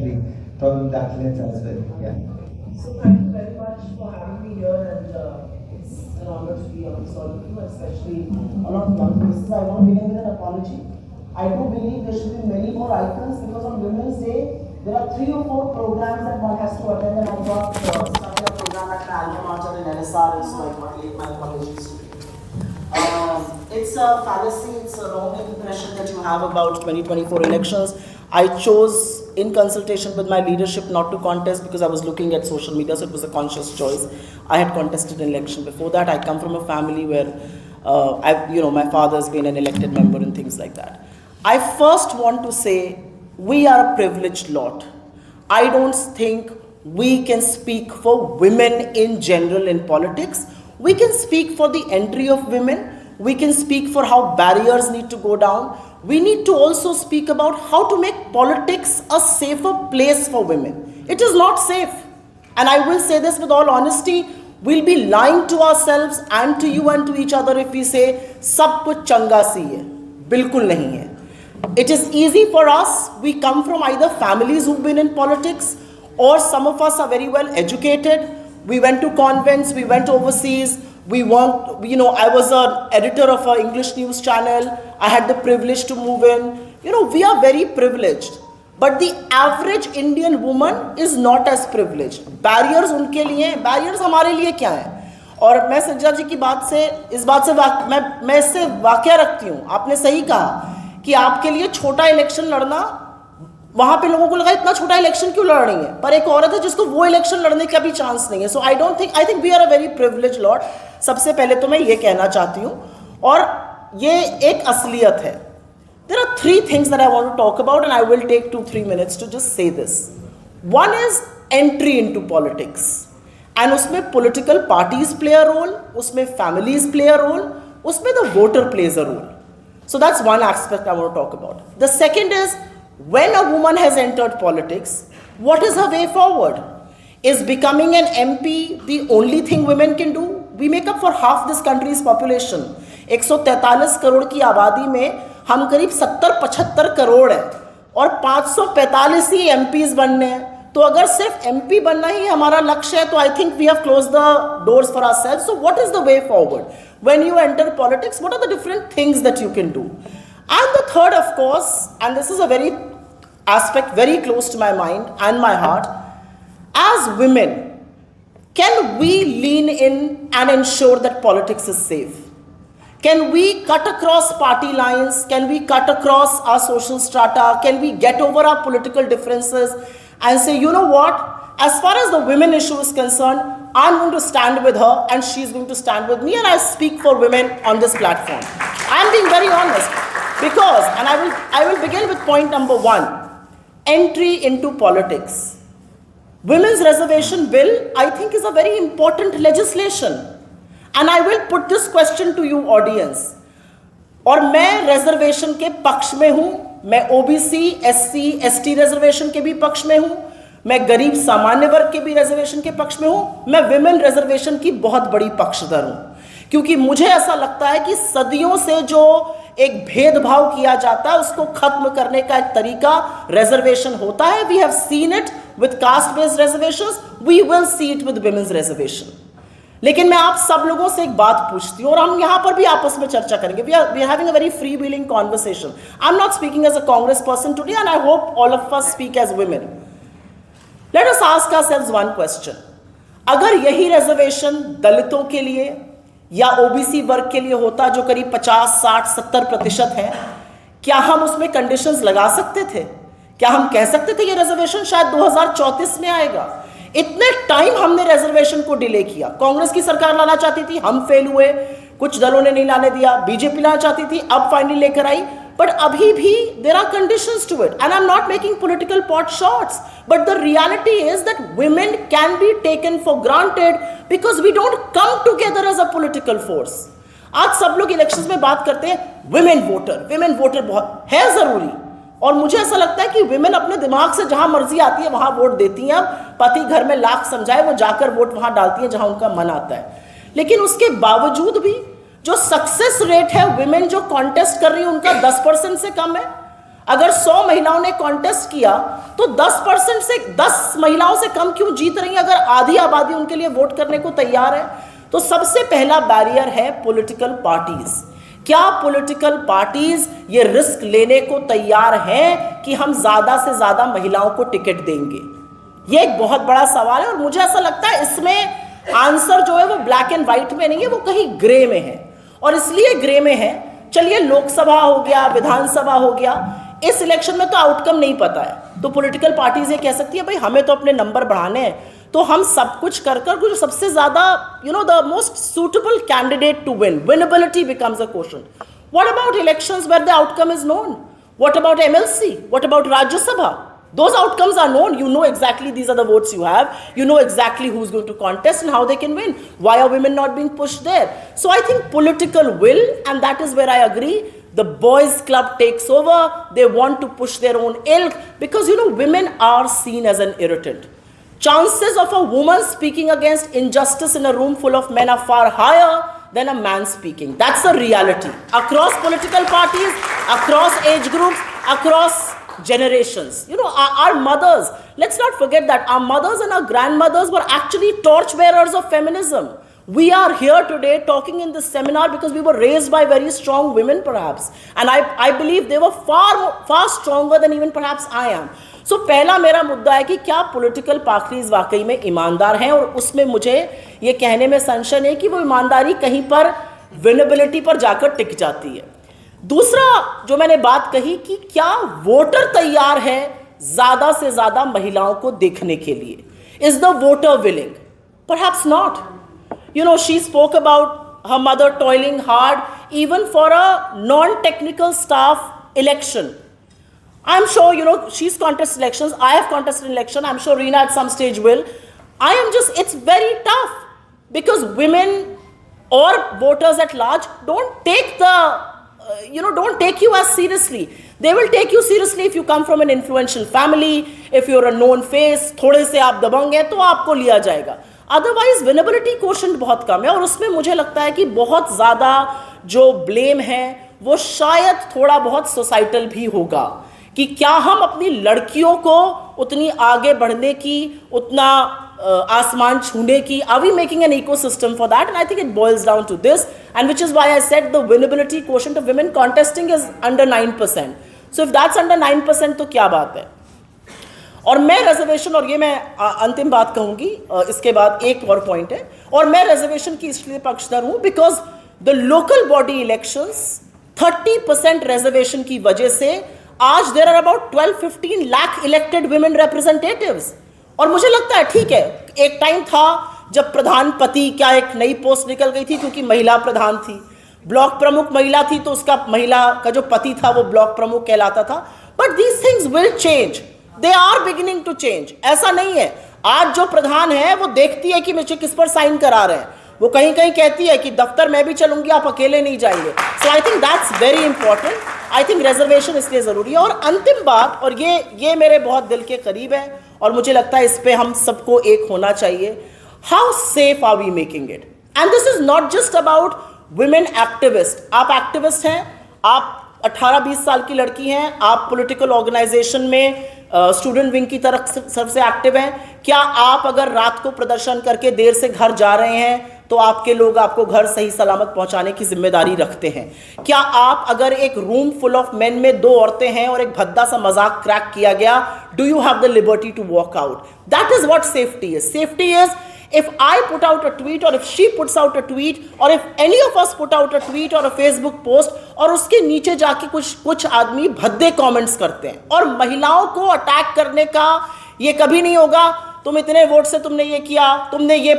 differently from that lens as well. Yeah. So thank you very much for having me here, and it's an honor to be on this all of you, especially a lot of young faces. I want to begin with an apology. I do believe there should be many more icons, because on Women's Day there are 3 or 4 programs that one has to attend, and I got stuck in a program at an alma mater in LSR, and so I got late. My apologies to you. It's a fallacy, it's a wrong impression that you have about 2024 elections. I chose, in consultation with my leadership, not to contest because I was looking at social media, so it was a conscious choice. I had contested an election before that. I come from a family where, my father's been an elected member and things like that. I first want to say, we are a privileged lot. I don't think we can speak for women in general in politics. We can speak for the entry of women. We can speak for how barriers need to go down. We need to also speak about how to make politics a safer place for women. It is not safe. And I will say this with all honesty, we'll be lying to ourselves and to you and to each other if we say, sab kuch changa si hai. Bilkul nahi hai. It is easy for us. We come from either families who've been in politics, or some of us are very well educated. We went to convents, we went overseas, I was an editor of an English news channel. I had the privilege to move in. We are very privileged. But the average Indian woman is not as privileged. Barriers उनके लिए हैं, barriers हमारे लिए क्या हैं? और मैं संजय जी की बात से, इस बात से मैं इससे वाक़या रखती हूँ. आपने सही कहा कि आपके लिए छोटा इलेक्शन लड़ना, वहाँ पे लोगों को लगा इतना छोटा इलेक्शन क्यों लड़ रही है, पर एक औरत है जिसको वो इलेक्शन लड़ने का भी चांस नहीं है. So I think we are a very privilege lot. सबसे पहले तो मैं ये कहना चाहती हूँ, और ये एक असलियत है. There are 3 things that I want to talk about, and I will take 2-3 minutes to just say this. One is entry into politics, and उसमें political parties play a role, उसमें families play a role, उसमें the voter plays a role. So that's one aspect I want to talk about. The second is, when a woman has entered politics, what is her way forward? Is becoming an MP the only thing women can do? We make up for half this country's population. 143 crore की आबादी में हम करीब 70-75 करोड़ हैं, और 545 ही MPs बनने हैं. तो अगर सिर्फ MP बनना ही हमारा लक्ष्य है, तो I think we have closed the doors for ourselves. So what is the way forward? When you enter politics, what are the different things that you can do? And the third, of course, and this is a very aspect very close to my mind and my heart, as women, can we lean in and ensure that politics is safe? Can we cut across party lines? Can we cut across our social strata? Can we get over our political differences and say, you know what, as far as the women issue is concerned, I'm going to stand with her and she's going to stand with me, and I speak for women on this platform. I'm being very honest, because, and I will begin with point number 1, entry into politics. Women's reservation bill, I think, is a very important legislation. And I will put this question to you, audience. और मैं reservation के पक्ष में हूँ, मैं OBC, SC, ST reservation के भी पक्ष में हूँ, मैं गरीब सामान्य वर्ग के भी reservation के पक्ष में हूँ, मैं women reservation की बहुत बड़ी पक्षधर हूँ. क्योंकि मुझे ऐसा लगता है कि सदियों से जो एक भेदभाव किया जाता है, उसको खत्म करने का एक तरीका reservation होता है. We have seen it with caste-based reservations, we will see it with women's reservation. लेकिन मैं आप सब लोगों से एक बात पूछती हूँ, और हम यहाँ पर भी आपस में चर्चा करेंगे. We are having a very free-wheeling conversation. I'm not speaking as a Congress person today, and I hope all of us speak as women. Let us ask ourselves one question. अगर यही reservation दलितों के लिए या OBC वर्ग के लिए होता, जो करीब 50, 60, 70% है, क्या हम उसमें conditions लगा सकते थे? क्या हम कह सकते थे ये reservation शायद 2034 में आएगा? इतने टाइम हमने रिजर्वेशन को डिले किया. कांग्रेस की सरकार लाना चाहती थी, हम फेल हुए, कुछ दलों ने नहीं लाने दिया. बीजेपी लाना चाहती थी, अब फाइनली लेकर आई. बट अभी भी there are conditions to it, and I am not making political pot shots, but the reality is that women can be taken for granted because we don't come together as a political force. आज सब लोग elections में बात करते हैं women voter बहुत है जरूरी, और मुझे ऐसा लगता है कि विमेन अपने दिमाग से जहां मर्जी आती है वहां वोट देती हैं. पति घर में लाख समझाए, वो जाकर वोट वहां डालती हैं जहां उनका मन आता है. लेकिन उसके बावजूद भी जो सक्सेस रेट है, विमेन जो कॉन्टेस्ट कर रही है उनका 10% से कम है. अगर 100 महिलाओं ने कॉन्टेस्ट किया तो 10% से 10 महिलाओं से कम क्यों जीत रही हैं अगर आधी आबादी उनके लिए वोट करने को तैयार है? तो सबसे पहला बैरियर है पॉलिटिकल पार्टीज। क्या पॉलिटिकल पार्टीज ये रिस्क लेने को तैयार हैं कि हम ज्यादा से ज्यादा महिलाओं को टिकट देंगे? ये एक बहुत बड़ा सवाल है और मुझे ऐसा लगता है इसमें आंसर जो है वो ब्लैक एंड व्हाइट में नहीं है, वो कहीं ग्रे में है। और इसलिए ग्रे में है, चलिए लोकसभा हो गया, विधानसभा हो गया, इस इलेक्शन में तो आउटकम नहीं पता है, तो पॉलिटिकल पार्टीज ये कह सकती है भाई हमें तो अपने नंबर बढ़ाने हैं, तो हम सब कुछ कर जो सबसे ज्यादा the most suitable candidate to win, winnability becomes a question. What about elections where the outcome is known? What about MLC? What about Rajya Sabha? Those outcomes are known. You know exactly these are the votes you have. You know exactly who's going to contest and how they can win. Why are women not being pushed there? So I think political will, and that is where I agree, the boys club takes over. They want to push their own ilk because women are seen as an irritant. Chances of a woman speaking against injustice in a room full of men are far higher than a man speaking. That's a reality. Across political parties, across age groups, across generations. Our mothers, let's not forget that our mothers and our grandmothers were actually torch bearers of feminism. We are here today talking in this seminar because we were raised by very strong women perhaps, and I believe they were far stronger than even perhaps I am. So पहला मेरा मुद्दा है कि क्या political parties वाकई में ईमानदार हैं, और उसमें मुझे ये कहने में संशय है कि वो ईमानदारी कहीं पर विनेबिलिटी पर जाकर टिक जाती है। दूसरा जो मैंने बात कही कि क्या वोटर तैयार है ज्यादा से ज्यादा महिलाओं को देखने के लिए? Is the voter willing? Perhaps not. She spoke about her mother toiling hard even for a non technical staff election. I am sure, she's contested elections. I have contested election. I'm sure Reena at some stage will. It's very tough because women or voters at large don't take don't take you as seriously. They will take you seriously if you come from an influential family, if you're a known face, थोड़े से आप दबंग हैं तो आपको लिया जाएगा. Otherwise winnability quotient बहुत कम है, और उसमें मुझे लगता है कि बहुत ज़्यादा जो ब्लेम है वो शायद थोड़ा बहुत सोसाइटल भी होगा कि क्या हम अपनी लड़कियों को उतनी आगे बढ़ने की, उतना आसमान छूने की, are we making an ecosystem for that? And I think it boils down to this, and which is why I said the winnability quotient of women contesting is under 9%. So if that's under 9% तो क्या बात है? और मैं reservation, और ये मैं अंतिम बात कहूंगी, इसके बाद एक और पॉइंट है, और मैं रिजर्वेशन की इसलिए पक्षधर हूं because the local body elections 30% reservation की वजह से आज there are about 12-15 lakh elected women representatives. और मुझे लगता है ठीक है, एक टाइम था जब प्रधानपति क्या एक नई पोस्ट निकल गई थी क्योंकि महिला प्रधान थी, ब्लॉक प्रमुख महिला थी तो उसका महिला का जो पति था वो ब्लॉक प्रमुख कहलाता था. But these things will change, they are beginning to change. ऐसा नहीं है, आज जो प्रधान है वो देखती है कि मुझे किस पर साइन करा रहे हैं, वो कहीं कहीं कहती है कि दफ्तर मैं भी चलूंगी, आप अकेले नहीं जाएंगे. So I think that's very important. I think reservation इसलिए जरूरी है. और अंतिम बात, और ये मेरे बहुत दिल के करीब है और मुझे लगता है इस पे हम सबको एक होना चाहिए, how safe are we making it? And this is not just about women activist. आप एक्टिविस्ट हैं, आप 18-20 साल की लड़की हैं, आप पॉलिटिकल ऑर्गेनाइजेशन में स्टूडेंट विंग की तरफ सबसे एक्टिव हैं. क्या आप अगर रात को प्रदर्शन करके देर से घर जा रहे हैं तो आपके लोग आपको घर सही सलामत पहुंचाने की जिम्मेदारी रखते हैं? क्या आप अगर एक रूम फुल ऑफ मेन में 2 औरतें हैं और एक भद्दा सा मजाक क्रैक किया गया, do you have the liberty to walk out? That is what safety is. Safety is if I put out a tweet, or if she puts out a tweet, or if any of us put out a tweet or a Facebook post, और उसके नीचे जाके कुछ आदमी भद्दे comments करते हैं, और महिलाओं को अटैक करने का ये कभी नहीं होगा, तुम इतने वोट से तुमने ये किया, तुमने ये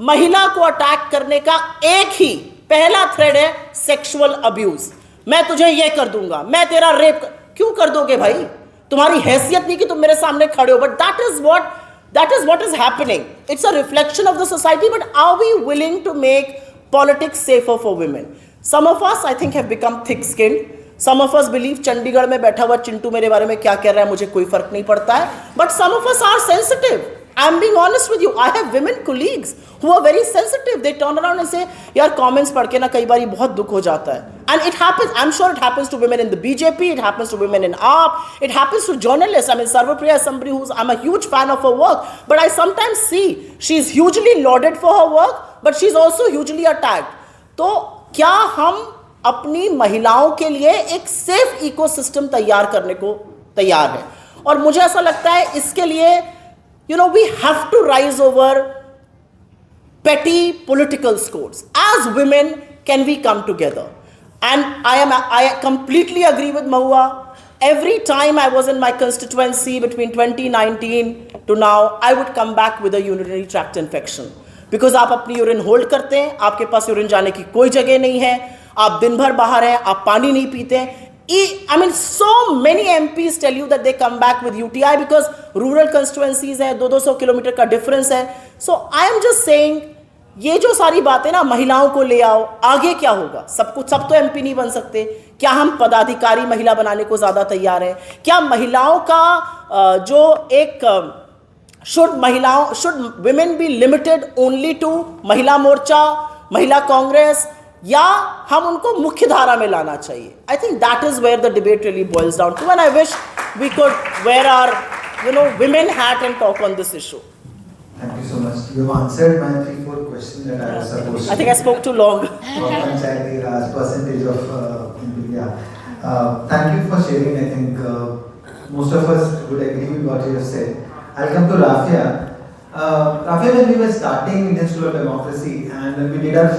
महिला को अटैक करने का एक ही पहला थ्रेड है सेक्सुअल अब्यूज. मैं तुझे ये कर दूंगा, मैं तेरा रेप क्यों कर दोगे भाई? तुम्हारी हैसियत नहीं कि तुम मेरे सामने खड़े हो. But that is what is happening. It's a reflection of the society, but are we willing to make politics safer for women? Some of us, I think, have become thick-skinned. Some of us believe Chandigarh में बैठा हुआ चिंटू मेरे बारे में क्या कह रहा है मुझे कोई फर्क नहीं पड़ता है. But some of us are sensitive. I'm being honest with you. I have women colleagues who are very sensitive. They turn around and say, यार comments पढ़ के ना कई बारी बहुत दुख हो जाता है. And it happens. I'm sure it happens to women in the BJP. It happens to women in AAP. It happens to journalists. I mean, Sarvapriya is somebody I'm a huge fan of her work. But I sometimes see she's hugely lauded for her work, but she's also hugely attacked. तो क्या हम अपनी महिलाओं के लिए एक safe ecosystem तैयार करने को तैयार हैं? और मुझे ऐसा लगता है इसके लिए we have to rise over petty political scores. As women, can we come together? And I completely agree with Mahua. Every time I was in my constituency between 2019 to now, I would come back with a urinary tract infection. Because आप अपनी urine hold करते हैं, आपके पास urine जाने की कोई जगह नहीं है, आप दिन भर बाहर हैं, आप पानी नहीं पीते हैं. I mean, so many MPs tell you that they come back with UTI because rural constituencies हैं, 200 किलोमीटर का डिफरेंस है. So I am just saying, ये जो सारी बातें ना महिलाओं को ले आओ, आगे क्या होगा? सब तो MP नहीं बन सकते. क्या हम पदाधिकारी महिला बनाने को ज़्यादा तैयार हैं? क्या महिलाओं का जो एक should women be limited only to महिला मोर्चा, महिला कांग्रेस, या हम उनको मुख्य धारा में लाना चाहिए? I think that is where the debate really boils down to, and I wish we could wear our women hat and talk on this issue. Thank you so much. You have answered my 3-4 questions that I was supposed to. I think I spoke too long. Panchayati Raj, percentage of India. Thank you for sharing. I think most of us would agree with what you have said. I'll come to Rafia. Rafia, when we were starting Indian School of Democracy and when we did our